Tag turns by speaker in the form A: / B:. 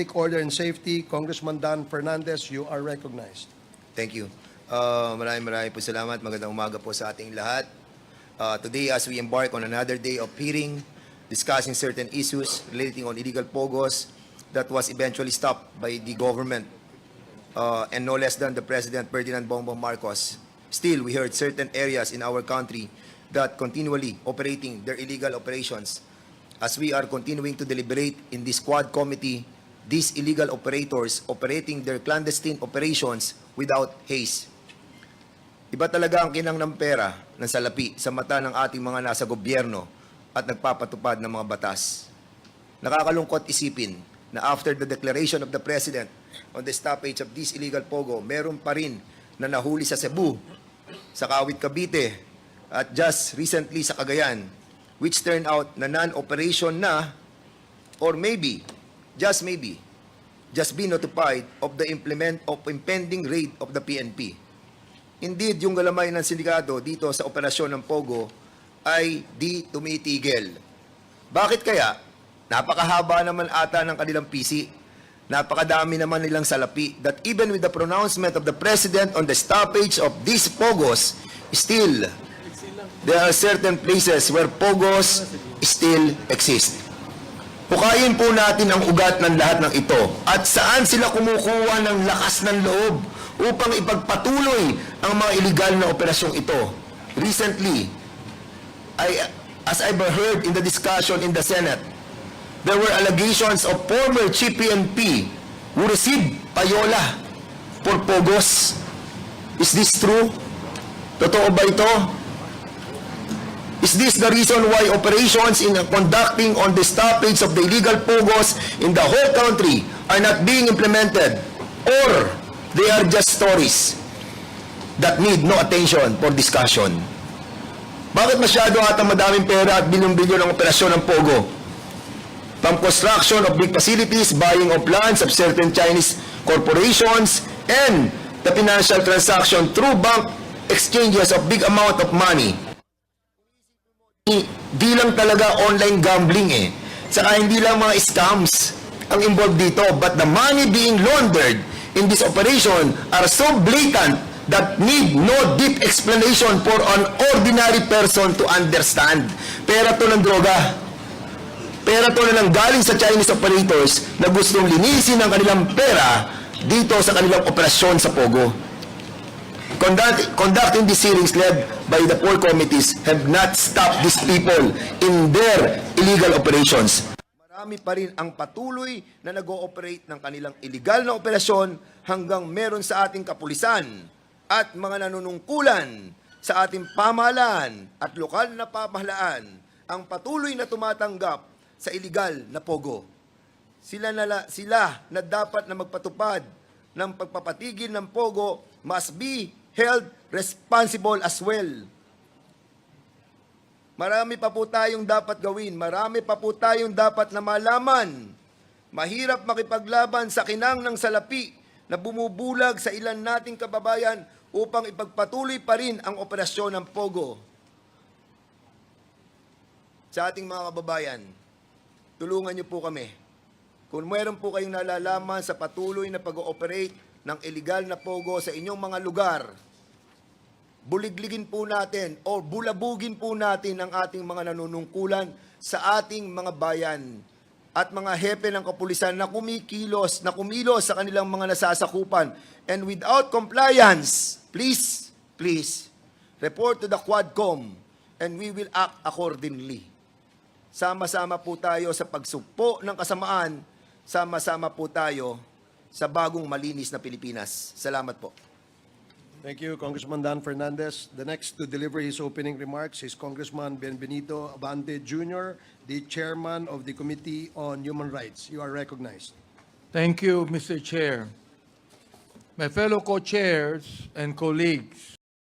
A: Public Order and Safety, Congressman Dan Fernandez, you are recognized.
B: Thank you. Maraming po salamat. Magandang umaga po sa ating lahat. Today, as we embark on another day of hearing, discussing certain issues relating on illegal pogos that was eventually stopped by the government, and no less than the President Ferdinand Bongbong Marcos. Still, we heard certain areas in our country that continually operating their illegal operations. As we are continuing to deliberate in this Quad Committee, these illegal operators operating their clandestine operations without haste. Iba talaga ang kinang ng pera ng salapi sa mata ng ating mga nasa gobyerno at nagpapatupad ng mga batas. Nakakalungkot isipin na after the declaration of the President on the stoppage of this illegal pogo, meron pa rin na nahuli sa Cebu, sa Kawit, Cavite, at just recently sa Cagayan, which turned out na non-operation na, or maybe, just be notified of the impending raid of the PNP. Indeed, yung galamay ng sindikato dito sa operasyon ng Pogo ay di tumitigil. Bakit kaya? Napakahaba naman ata ng kanilang PC. Napakadami naman nilang salapi that even with the pronouncement of the President on the stoppage of these Pogos, still, there are certain places where Pogos still exist. Hukayin po natin ang ugat ng lahat ng ito at saan sila kumukuha ng lakas ng loob upang ipagpatuloy ang mga iligal na operasyong ito. Recently, as I've heard in the discussion in the Senate, there were allegations of former Chief PNP who received payola for Pogos. Is this true? Totoo ba ito? Is this the reason why operations in conducting on the stoppage of the illegal Pogos in the whole country are not being implemented? Or they are just stories that need no attention for discussion? Bakit masyado ata madaming pera at bilyon-bilyon ang operasyon ng Pogo? From construction of big facilities, buying of lands of certain Chinese corporations, and the financial transaction through bank exchanges of big amount of money. Di lang talaga online gambling eh. Saka hindi lang mga scams ang involved dito, but the money being laundered in this operation are so blatant that need no deep explanation for an ordinary person to understand. Pera to ng droga. Pera to na nang galing sa Chinese operators na gustong linisin ang kanilang pera dito sa kanilang operasyon sa Pogo. Conducting these hearings led by the four committees have not stopped these people in their illegal operations. Marami pa rin ang patuloy na nag-ooperate ng kanilang illegal na operasyon hanggang meron sa ating kapulisan at mga nanunungkulan sa ating pamahalaan at lokal na pamahalaan ang patuloy na tumatanggap sa illegal na Pogo. Sila na dapat na magpatupad ng pagpapatigil ng Pogo must be held responsible as well. Marami pa po tayong dapat gawin. Marami pa po tayong dapat na malaman. Mahirap makipaglaban sa kinang ng salapi na bumubulag sa ilan nating kababayan upang ipagpatuloy pa rin ang operasyon ng Pogo. Sa ating mga kababayan, tulungan niyo po kami. Kung meron po kayong nalalaman sa patuloy na pag-ooperate ng illegal na Pogo sa inyong mga lugar, buligligin po natin o bulabugin po natin ang ating mga nanunungkulan sa ating mga bayan at mga hepe ng kapulisan na kumilos sa kanilang mga nasasakupan. And without compliance, please, report to the Quadcom and we will act accordingly. Sama-sama po tayo sa pagsugpo ng kasamaan, sama-sama po tayo sa bagong malinis na Pilipinas. Salamat po.
A: Thank you, Congressman Dan Fernandez. The next to deliver his opening remarks is Congressman Benbenito Abante Jr., the chairman of the Committee on Human Rights. You are recognized.
C: Thank you, Mr. Chair. My fellow co-chairs and colleagues,